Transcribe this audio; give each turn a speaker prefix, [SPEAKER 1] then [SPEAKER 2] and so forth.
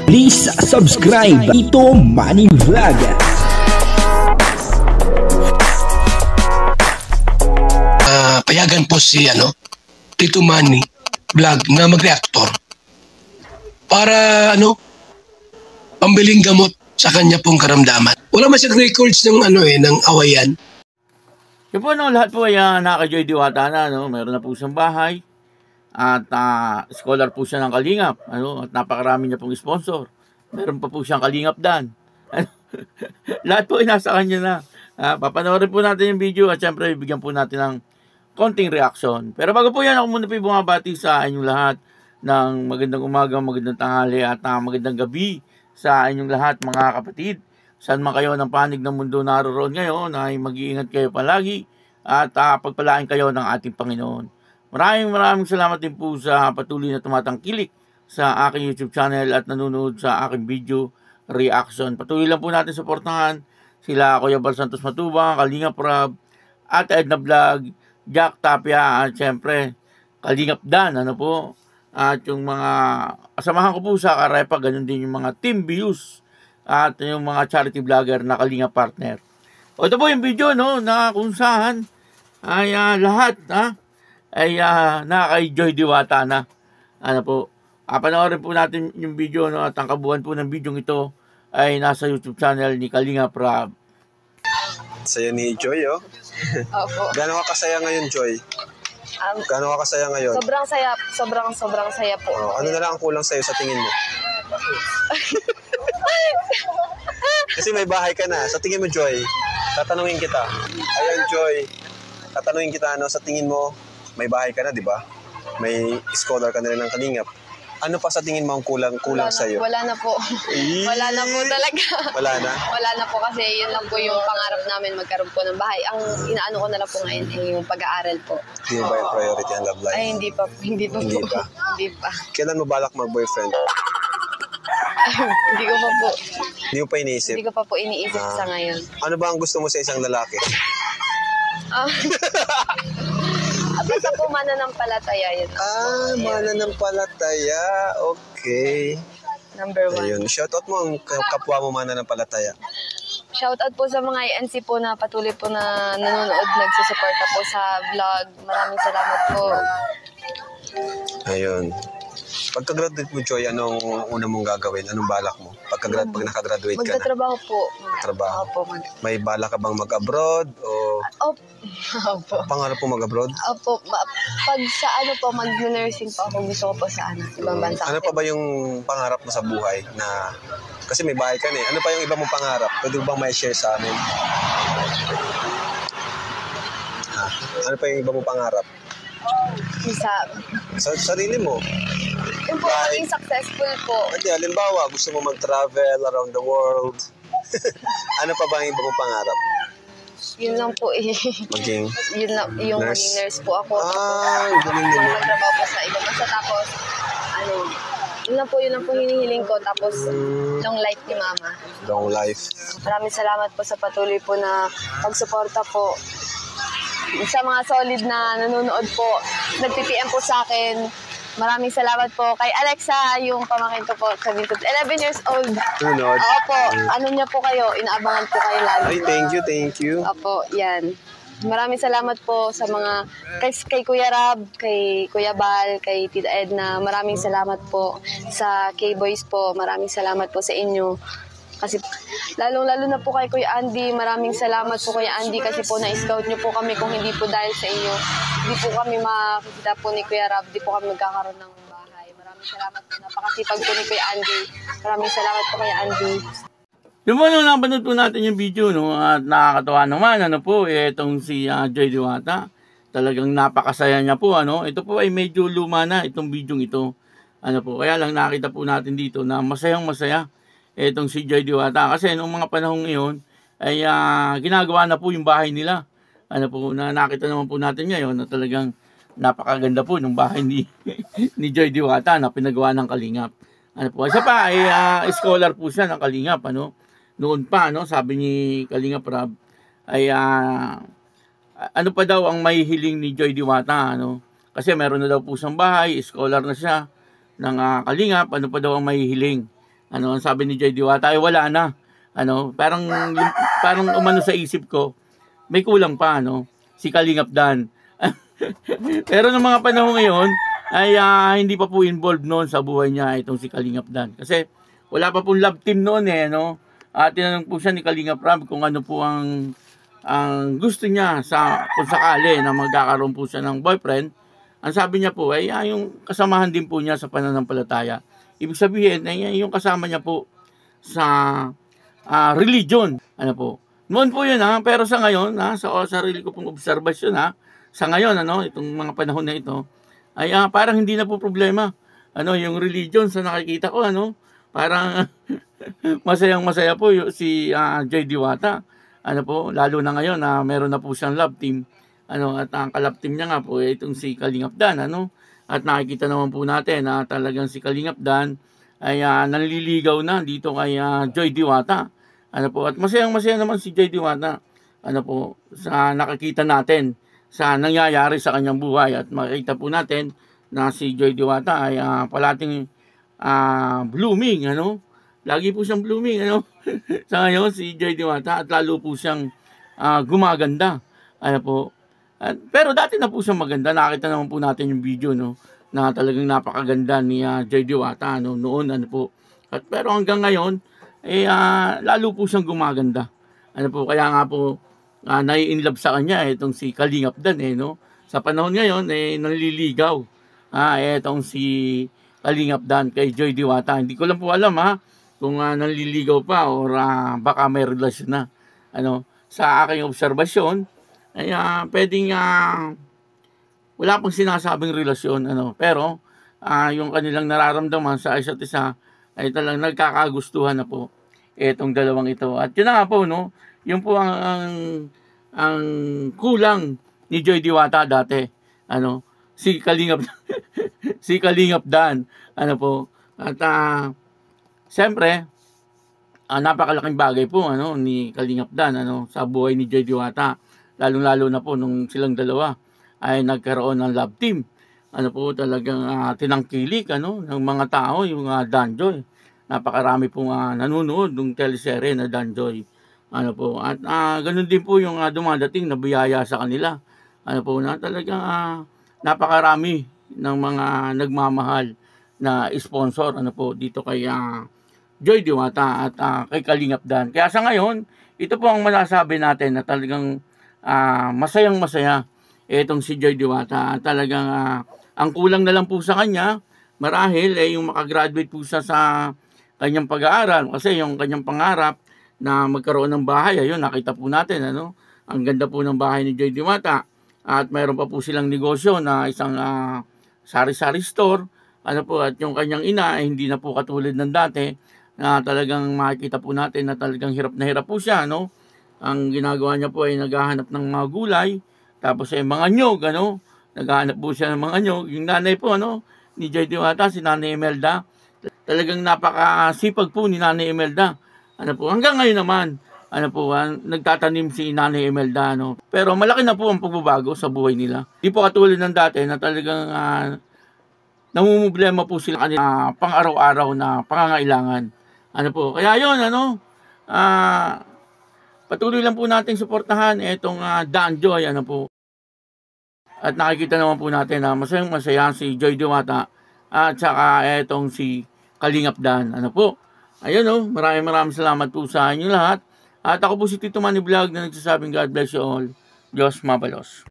[SPEAKER 1] Please subscribe Tito Manny Vlog.
[SPEAKER 2] Payagan po si Tito Manny Vlog na mag-reactor para pambiling gamot sa kanya pong karamdaman. Wala man siyang records ng ng awayan.
[SPEAKER 3] Yung po lahat po ay naka-Joy Diwata na, meron na po siyang bahay at scholar po siya ng Kalingap, at napakarami niya pong sponsor. Meron pa po siyang Kalingap Dan. Lahat po ay nasa kanya na. Papanoorin po natin yung video at syempre bigyan po natin ng konting reaction. Pero bago po yan, ako muna po bumabati sa inyong lahat ng magandang umaga, magandang tanghali at magandang gabi sa inyong lahat mga kapatid. Saan man kayo ng panig ng mundo naroon ngayon ay mag-iingat kayo palagi at pagpalain kayo ng ating Panginoon. Maraming salamat din po sa patuloy na tumatangkilik sa aking YouTube channel at nanonood sa aking video reaction. Patuloy lang po natin suportahan sila Kuya Bal Santos Matubang, Kalingap Rab, at Edna Vlog, Jack Tapia at syempre Kalingap Dan, at yung mga kasamahan ko po sa Karepa, ganun din yung mga team views at yung mga charity vlogger na Kalingap partner. O ito po yung video na kung saan ay lahat ay kay Joy Diwata na. Panoorin po natin yung video at ang kabuuan po ng video ito ay nasa YouTube channel ni Kalingap Rab.
[SPEAKER 4] Saya ni Joy, oh.
[SPEAKER 5] Opo.
[SPEAKER 4] Gano'n ka kasaya ngayon, Joy? Gano'n ka kasaya ngayon?
[SPEAKER 5] Sobrang saya, sobrang saya po.
[SPEAKER 4] Ano na lang ang kulang sa'yo sa tingin mo? Kasi may bahay ka na. Sa tingin mo, Joy, tatanungin kita. Ayan, Joy, tatanungin kita, sa tingin mo, may bahay ka na, di ba? May scholar ka na rin ng Kalingap. Ano pa sa tingin mo ang kulang sa'yo?
[SPEAKER 5] Wala na po. Wala na po talaga.
[SPEAKER 4] Wala na?
[SPEAKER 5] Wala na po kasi yun lang po yung pangarap namin, magkaroon po ng bahay. Ang inaano ko na lang po ngayon ay yung pag-aaral po.
[SPEAKER 4] Hindi ba yung priority ang love life?
[SPEAKER 5] Ay, hindi pa. Hindi pa.
[SPEAKER 4] Kailan mo balak mag-boyfriend?
[SPEAKER 5] Hindi ko pa po.
[SPEAKER 4] Hindi mo pa iniisip?
[SPEAKER 5] Hindi ko pa po iniisip sa ngayon.
[SPEAKER 4] Ano ba ang gusto mo sa isang lalaki?
[SPEAKER 5] Basta po mananampalataya yun.
[SPEAKER 4] Mananampalataya. Okay.
[SPEAKER 5] Number 1.
[SPEAKER 4] Ayun. Shoutout mo ang kapwa mo mananampalataya.
[SPEAKER 5] Shoutout po sa mga INC po na patuloy po na nanonood, nagsusuporta po sa vlog. Maraming salamat po.
[SPEAKER 4] Ayun. Pagka-graduate mo, Joy, anong una mong gagawin? Anong balak mo? Pag nakagraduate ka na?
[SPEAKER 5] Magtatrabaho po.
[SPEAKER 4] Trabaho?
[SPEAKER 5] Opo.
[SPEAKER 4] May balak ka bang mag-abroad?
[SPEAKER 5] Opo.
[SPEAKER 4] Pangarap po mag-abroad?
[SPEAKER 5] Opo. Pag sa mag-nursing po ako, gusto ko po sa ibang bansa.
[SPEAKER 4] Ano pa ba yung pangarap mo sa buhay na... Kasi may bahay ka na eh. Ano pa yung iba mong pangarap? Pwede bang may share sa amin? Ano pa yung iba mong pangarap? Sa sarili mo?
[SPEAKER 5] Yung po, maging successful po.
[SPEAKER 4] Hindi, halimbawa, gusto mo mag-travel around the world. Ano pa ba ang iba mong pangarap?
[SPEAKER 5] Yun lang po
[SPEAKER 4] Maging
[SPEAKER 5] yung
[SPEAKER 4] nurse?
[SPEAKER 5] maging nurse po ako.
[SPEAKER 4] Galing naman.
[SPEAKER 5] Magtrabaho po sa ibang bansa. Tapos, yun lang po hinihiling ko. Tapos, long life ni Mama.
[SPEAKER 4] Long life.
[SPEAKER 5] Maraming salamat po sa patuloy po na pagsuporta po. Sa mga solid na nanonood po, nag-PPM po sa akin. Maraming salamat po kay Alexa, yung pamangkin ko po, 11 years old.
[SPEAKER 4] Tunod.
[SPEAKER 5] Opo, ano niya po kayo, inaabangan po kayo lagi.
[SPEAKER 4] Ay, thank you.
[SPEAKER 5] Opo, yan. Maraming salamat po sa mga, kay Kuya Rab, kay Kuya Bal, kay Tita Edna. Maraming salamat po sa K-Boys po. Maraming salamat po sa inyo. Kasi lalong-lalo na po kay Kuya Andy, maraming salamat po Kuya Andy kasi po na-scout niyo po kami. Kung hindi po dahil sa inyo, hindi po kami makikita po ni Kuya Rab, hindi po kami magkakaroon ng bahay. Maraming salamat po, napakasipag po ni Kuya Andy. Maraming salamat po Kuya Andy.
[SPEAKER 3] Yung napanood po natin yung video at nakakatawa naman itong si Joy Diwata. Talagang napakasaya niya po Ito po ay medyo luma na itong video ito. Kaya lang nakita po natin dito na masayang-masaya itong si Joy Diwata kasi noong mga panahon ngayon ay ginagawa na po yung bahay nila. Na nakita naman po natin ngayon na talagang napakaganda po ng bahay ni Joy Diwata na pinagawa ng Kalingap. Isa pa ay scholar po siya ng Kalingap Noon pa sabi ni Kalingap Rab ay ano pa daw ang mahihiling ni Joy Diwata kasi meron na daw po siyang bahay, scholar na siya ng Kalingap, ano pa daw ang mahihiling. Ano, ang sabi ni Joy Diwata ay wala na. Ano, parang umano sa isip ko, may kulang pa, ano, si Kalingap Dan. Pero ng mga panahon ngayon, ay hindi pa po involved noon sa buhay niya itong si Kalingap Dan. Kasi wala pa pong love team noon no. At tinanong po siya ni Kalingap Rab kung ano po ang gusto niya kung sakali na magkakaroon po siya ng boyfriend. Ang sabi niya po ay yung kasamahan din po niya sa pananampalataya. Ibig sabihin ay yung kasama niya po sa religion. Ano po? Noon po yun pero sa ngayon sa sarili ko pong obserbasyon sa ngayon itong mga panahon na ito ay parang hindi na po problema. Yung religion sa nakikita ko parang masayang-masaya po si Joy Diwata. Lalo na ngayon meron na po siyang love team. At ang ka-love team niya nga po itong si Kalingap Dan At nakikita naman po natin na talagang si Kalingap Dan ay nanliligaw na dito kay Joy Diwata. At masayang-masaya naman si Joy Diwata. Sa nakikita natin sa nangyayari sa kanyang buhay at makikita po natin na si Joy Diwata ay palating blooming lagi po siyang blooming sa ngayon si Joy Diwata at lalo po siyang gumaganda pero dati na po siyang maganda. Nakita naman po natin yung video na talagang napakaganda ni Joy Diwata noon pero hanggang ngayon lalo po siyang gumaganda kaya nga po nai-inlove sa kanya itong si Kalingap Dan sa panahon ngayon nanliligaw itong si Kalingap Dan kay Joy Diwata. Hindi ko lang po alam kung nanliligaw pa or baka may relasyon na. Sa aking obserbasyon ay pwedeng wala pang sinasabing relasyon pero yung kanilang nararamdaman sa isa't isa ay talagang nagkakagustuhan na po itong dalawang ito. At yun na nga po yun po ang kulang ni Joy Diwata dati. Si Kalingap Dan. At siyempre napakalaking bagay po ni Kalingap Dan sa buhay ni Joy Diwata. Lalong-lalo na po nung silang dalawa ay nagkaroon ng love team. Talagang tinangkilik ng mga tao yung Danjoy. Napakarami pong nanonood ng teleserye na Danjoy. At ganun din po yung dumadating na biyaya sa kanila. Na talagang napakarami ng mga nagmamahal na sponsor dito kay Joy Diwata at kay Kalingap Dan. Kaya sa ngayon, ito po ang masasabi natin na talagang masayang-masaya itong si Joy Diwata. Talagang ang kulang na lang po sa kanya marahil yung makagraduate po siya sa kanyang pag-aaral kasi yung kanyang pangarap na magkaroon ng bahay, ayun nakita po natin ang ganda po ng bahay ni Joy Diwata at mayroon pa po silang negosyo na isang sari-sari store at yung kanyang ina hindi na po katulad ng dati na talagang makikita po natin na talagang hirap na hirap po siya ang ginagawa niya po ay naghahanap ng mga gulay tapos ay mga nyog naghahanap po siya ng mga nyog. Yung nanay po ni Joy Diwata, si Nanay Imelda, talagang napakasipag po ni Nanay Imelda. Hanggang ngayon naman, nagtatanim si Nanay Imelda, Pero malaki na po ang pagbabago sa buhay nila. Di po katulad ng dati na talagang namumblema po sila kanila pang-araw-araw na pangangailangan. Kaya yun, patuloy lang po natin suportahan itong Danjoy, At nakikita naman po natin na masayang-masaya si Joy Diwata at saka itong si Kalingap Dan. Ayun maraming salamat po sa inyo lahat. At ako po si Tito Manny Vlog na nagsasabing God bless you all. Diyos mabalos.